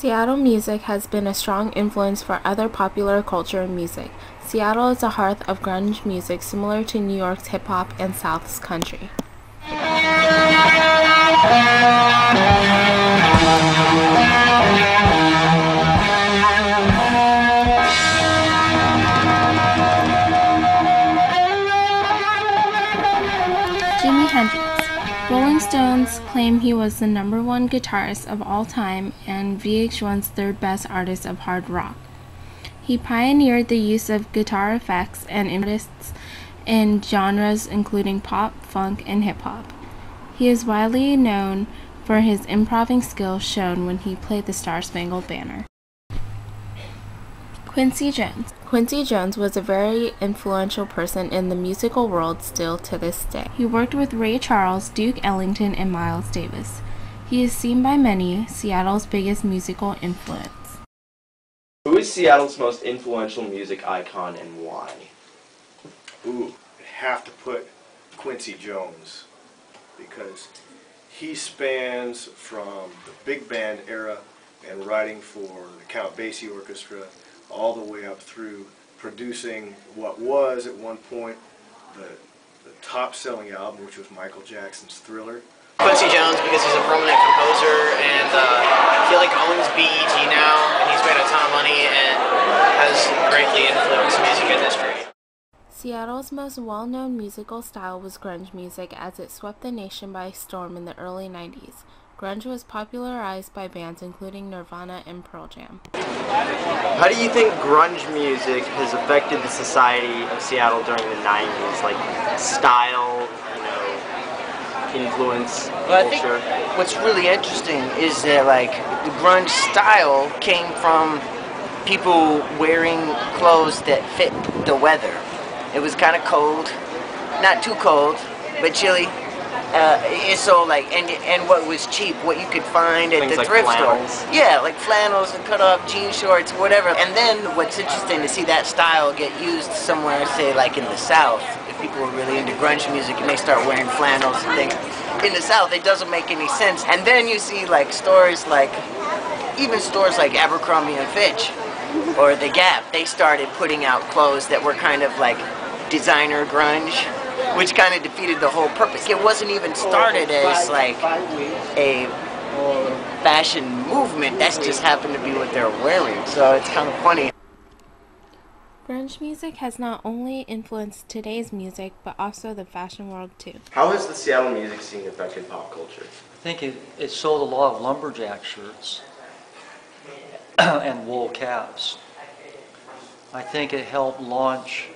Seattle music has been a strong influence for other popular culture and music. Seattle is the hearth of grunge music similar to New York's hip-hop and South's country. Jimi Hendrix. Rolling Stones claim he was the #1 guitarist of all time and VH1's third best artist of hard rock. He pioneered the use of guitar effects and artists in genres including pop, funk, and hip-hop. He is widely known for his improvising skills shown when he played the Star-Spangled Banner. Quincy Jones. Quincy Jones was a very influential person in the musical world still to this day. He worked with Ray Charles, Duke Ellington, and Miles Davis. He is seen by many Seattle's biggest musical influence. Who is Seattle's most influential music icon and why? Ooh, I'd have to put Quincy Jones because he spans from the big band era and writing for the Count Basie Orchestra all the way up through producing what was at one point the top-selling album, which was Michael Jackson's Thriller. Quincy Jones because he's a prominent composer and I feel like owns BET now, and he's made a ton of money and has greatly influenced the music industry. Seattle's most well-known musical style was grunge music as it swept the nation by storm in the early 90s. Grunge was popularized by bands including Nirvana and Pearl Jam. How do you think grunge music has affected the society of Seattle during the 90s? Like style, influence, well, I culture? think what's really interesting is that the grunge style came from people wearing clothes that fit the weather. It was kind of cold, not too cold, but chilly. And what was cheap, what you could find at Things the like thrift flannels. store. Yeah, like flannels and cut off jean shorts, whatever. And then what's interesting to see that style get used somewhere, say like in the South. If people are really into grunge music and they start wearing flannels and things. In the South, it doesn't make any sense. And then you see stores like Abercrombie and Fitch or The Gap. They started putting out clothes that were kind of like designer grunge, which kind of defeated the whole purpose. It wasn't even started as a fashion movement. That's just happened to be what they're wearing. So it's kind of funny. Grunge music has not only influenced today's music, but also the fashion world too. How has the Seattle music scene affected pop culture? I think it sold a lot of lumberjack shirts and wool caps. I think it helped launch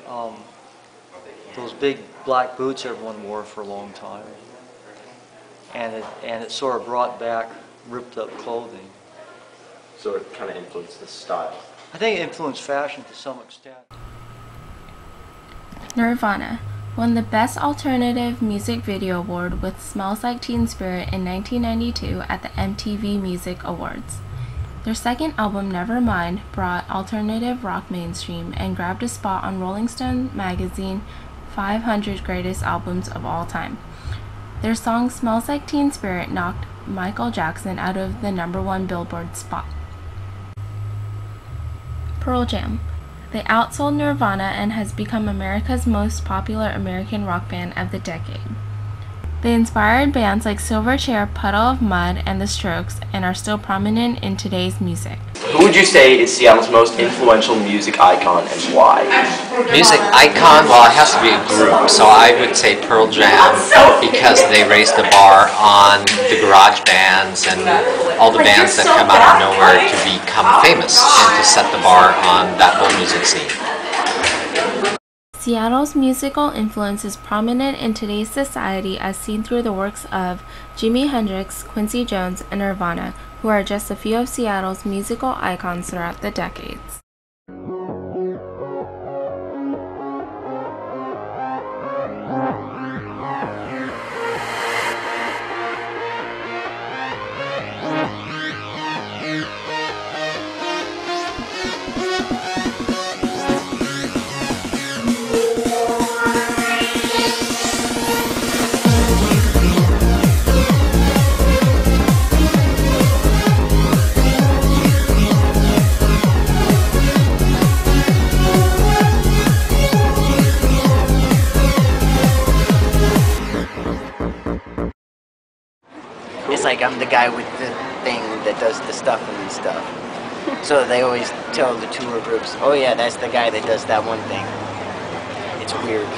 those big black boots everyone wore for a long time, and it sort of brought back ripped up clothing. So it kind of influenced the style. I think it influenced fashion to some extent. Nirvana won the Best Alternative Music Video Award with Smells Like Teen Spirit in 1992 at the MTV Music Awards. Their second album, Nevermind, brought alternative rock mainstream and grabbed a spot on Rolling Stone magazine 500 Greatest Albums of All Time. Their song Smells Like Teen Spirit knocked Michael Jackson out of the #1 Billboard spot. Pearl Jam. They outsold Nirvana and has become America's most popular American rock band of the decade. They inspired bands like Silverchair, Puddle of Mud, and The Strokes, and are still prominent in today's music. Who would you say is Seattle's most influential music icon and why? Music icon? Well, it has to be a group, so I would say Pearl Jam because they raised the bar on the garage bands and all the bands that come out of nowhere to become famous and to set the bar on that whole music scene. Seattle's musical influence is prominent in today's society as seen through the works of Jimi Hendrix, Quincy Jones, and Nirvana, who are just a few of Seattle's musical icons throughout the decades. it's like I'm the guy with the thing that does the stuff and stuff. So they always tell the tour groups, oh yeah, that's the guy that does that one thing. It's weird.